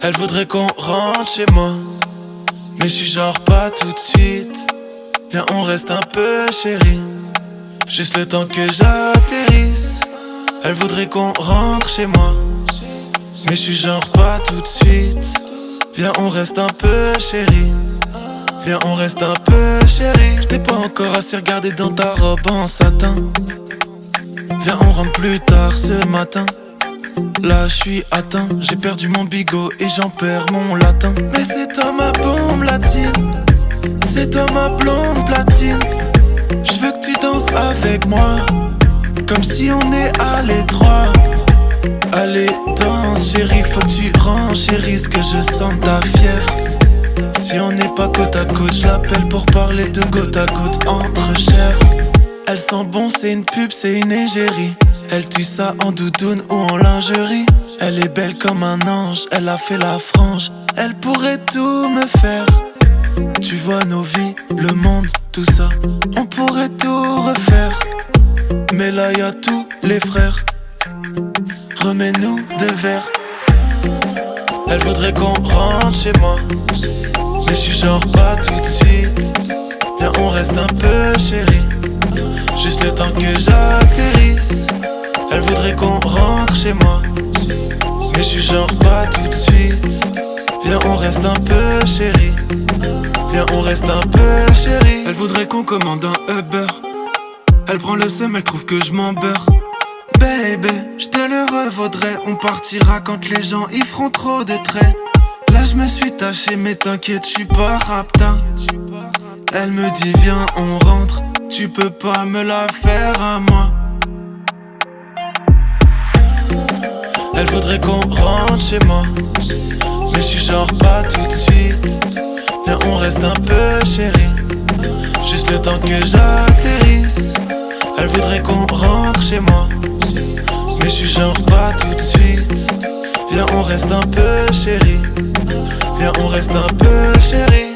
Elle voudrait qu'on rentre chez moi, mais je suis genre pas tout de suite. Viens on reste un peu chérie, juste le temps que j'atterrisse. Elle voudrait qu'on rentre chez moi, mais je suis genre pas tout de suite. Viens on reste un peu chérie, viens on reste un peu chérie. J't'ai pas encore assez regardé dans ta robe en satin. Viens on rentre plus tard ce matin. Là je suis atteint, j'ai perdu mon bigot et j'en perds mon latin. Mais c'est toi ma bombe latine, c'est toi ma blonde platine. Je veux que tu danses avec moi, comme si on est à l'étroit. Allez danse chérie, faut que tu renchérisse, que je sente ta fièvre. Si on n'est pas côte à côte, je l'appelle pour parler de goutte à goutte entre chèvres. Elle sent bon, c'est une pub, c'est une égérie. Elle tue ça en doudoune ou en lingerie. Elle est belle comme un ange, elle a fait la frange. Elle pourrait tout me faire. Tu vois nos vies, le monde, tout ça, on pourrait tout refaire. Mais là y'a tous les frères, remets-nous deux verres. Elle voudrait qu'on rentre chez moi, mais je suis genre pas tout de suite. Viens on reste un peu chérie, juste le temps que j'atterrisse. Elle voudrait qu'on rentre chez moi, mais je suis genre pas tout de suite. Viens on reste un peu chérie, viens on reste un peu chérie. Elle voudrait qu'on commande un Uber. Elle prend le seum, elle trouve que je m'en beurre. Baby, je te le revaudrais. On partira quand les gens y feront trop de traits. Là je me suis taché mais t'inquiète, je suis pas rapta. Elle me dit viens on rentre, tu peux pas me la faire à moi. Elle voudrait qu'on rentre chez moi, mais je suis genre pas tout de suite. Viens on reste un peu chérie, juste le temps que j'atterrisse. Elle voudrait qu'on rentre chez moi, mais je suis genre pas tout de suite. Viens on reste un peu chérie, viens on reste un peu chérie.